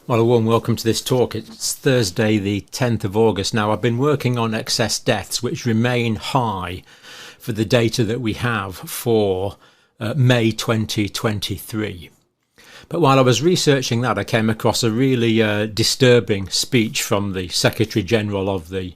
Well, a warm welcome to this talk. It's Thursday, the 10th of August. Now, I've been working on excess deaths, which remain high for the data that we have for May 2023. But while I was researching that, I came across a really disturbing speech from the Secretary General of the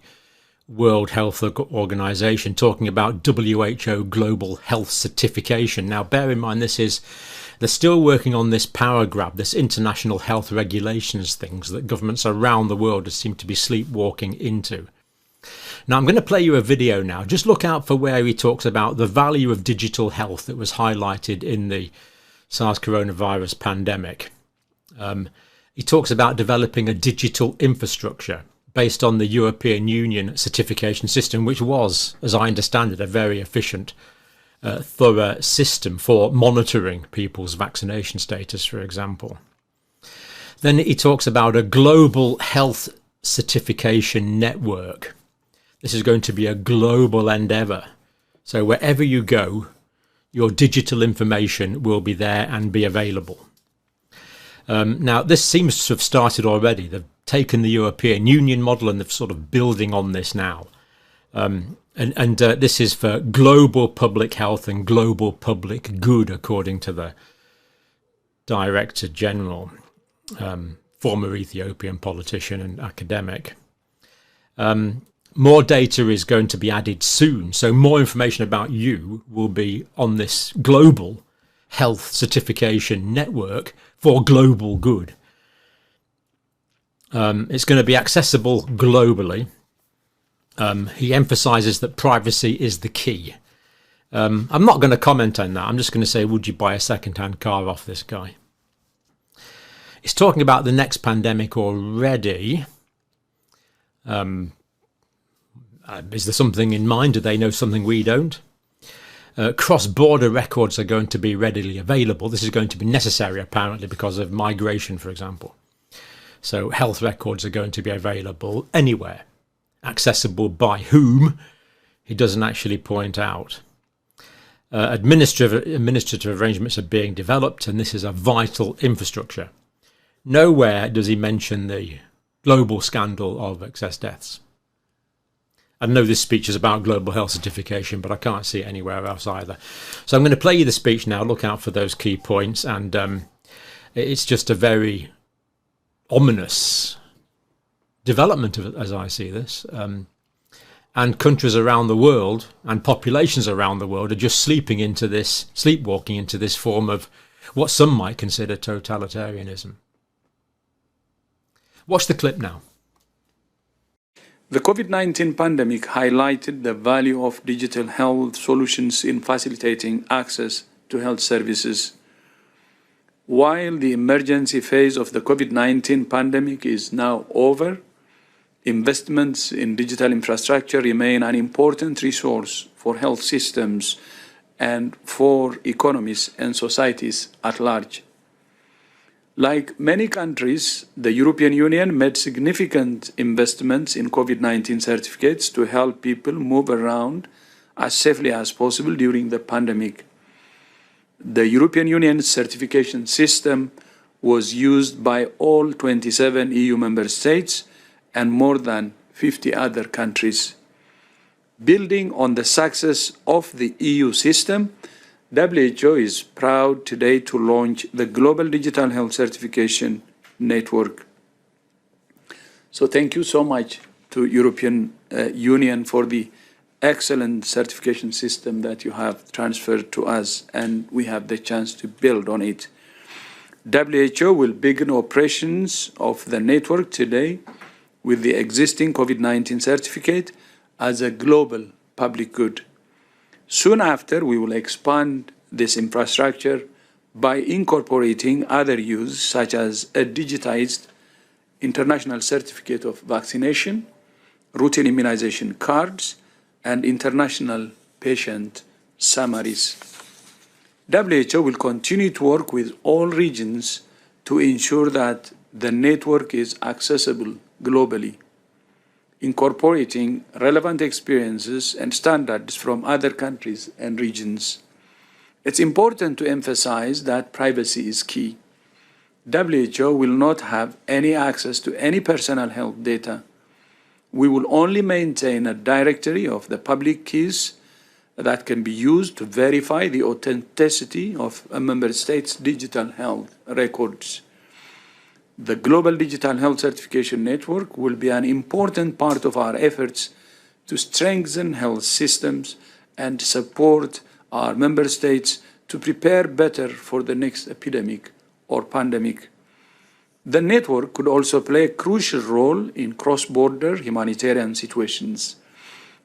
World Health Organization talking about WHO global health certification. Now, bear in mind, they're still working on this power grab, this international health regulations things that governments around the world seem to be sleepwalking into. Now, I'm going to play you a video now. Just look out for where he talks about the value of digital health that was highlighted in the SARS coronavirus pandemic. He talks about developing a digital infrastructure based on the European Union certification system, which was, as I understand it, a very efficient thorough system for monitoring people's vaccination status, for example. Then he talks about a global health certification network. This is going to be a global endeavour. So wherever you go, your digital information will be there and be available. Now, this seems to have started already. They've taken the European Union model and they're sort of building on this now. And this is for global public health and global public good, according to the Director General, former Ethiopian politician and academic. More data is going to be added soon, so more information about you will be on this global health certification network for global good. It's going to be accessible globally. He emphasises that privacy is the key. I'm not going to comment on that. I'm just going to say, would you buy a second-hand car off this guy? He's talking about the next pandemic already. Is there something in mind? Do they know something we don't? Cross-border records are going to be readily available. This is going to be necessary, apparently, because of migration, for example. So health records are going to be available anywhere. Accessible by whom, he doesn't actually point out. Administrative arrangements are being developed, and this is a vital infrastructure. Nowhere does he mention the global scandal of excess deaths. I know this speech is about global health certification, but I can't see it anywhere else either. So I'm going to play you the speech now. Look out for those key points, and it's just a very ominous development of it, as I see this, and countries around the world and populations around the world are just sleepwalking into this form of what some might consider totalitarianism. Watch the clip now. The COVID-19 pandemic highlighted the value of digital health solutions in facilitating access to health services. While the emergency phase of the COVID-19 pandemic is now over, investments in digital infrastructure remain an important resource for health systems and for economies and societies at large. Like many countries, the European Union made significant investments in COVID-19 certificates to help people move around as safely as possible during the pandemic. The European Union certification system was used by all 27 EU member states and more than 50 other countries. Building on the success of the EU system, WHO is proud today to launch the Global Digital Health Certification Network. So thank you so much to European Union for the excellent certification system that you have transferred to us, and we have the chance to build on it. WHO will begin operations of the network today with the existing COVID-19 certificate as a global public good. Soon after, we will expand this infrastructure by incorporating other use, such as a digitized international certificate of vaccination, routine immunization cards, and international patient summaries. WHO will continue to work with all regions to ensure that the network is accessible globally, incorporating relevant experiences and standards from other countries and regions. It's important to emphasize that privacy is key. WHO will not have any access to any personal health data. We will only maintain a directory of the public keys that can be used to verify the authenticity of a member state's digital health records. The Global Digital Health Certification Network will be an important part of our efforts to strengthen health systems and support our member states to prepare better for the next epidemic or pandemic. The network could also play a crucial role in cross-border humanitarian situations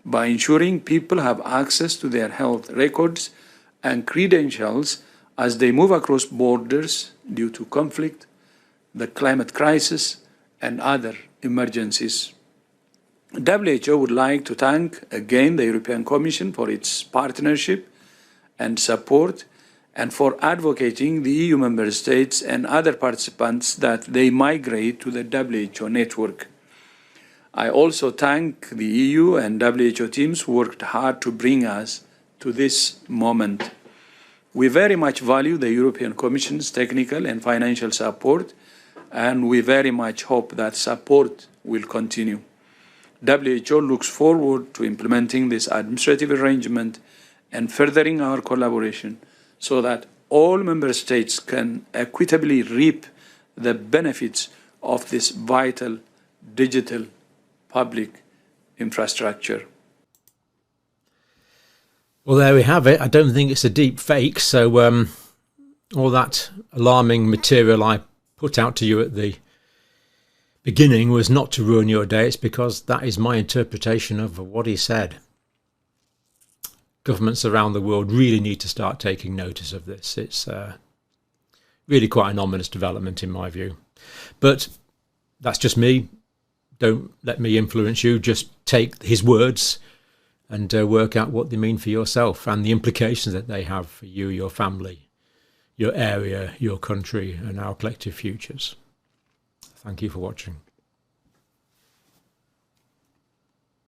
by ensuring people have access to their health records and credentials as they move across borders due to conflict, the climate crisis, and other emergencies. WHO would like to thank again the European Commission for its partnership and support, and for advocating the EU member states and other participants that they migrate to the WHO network. I also thank the EU and WHO teams who worked hard to bring us to this moment. We very much value the European Commission's technical and financial support, and we very much hope that support will continue. WHO looks forward to implementing this administrative arrangement and furthering our collaboration so that all member states can equitably reap the benefits of this vital digital public infrastructure. Well, there we have it. I don't think it's a deep fake. So all that alarming material I put out to you at the beginning was not to ruin your day. It's because that is my interpretation of what he said. Governments around the world really need to start taking notice of this. It's really quite an ominous development in my view. But that's just me. Don't let me influence you. Just take his words and work out what they mean for yourself and the implications that they have for you, your family, your area, your country, and our collective futures. Thank you for watching.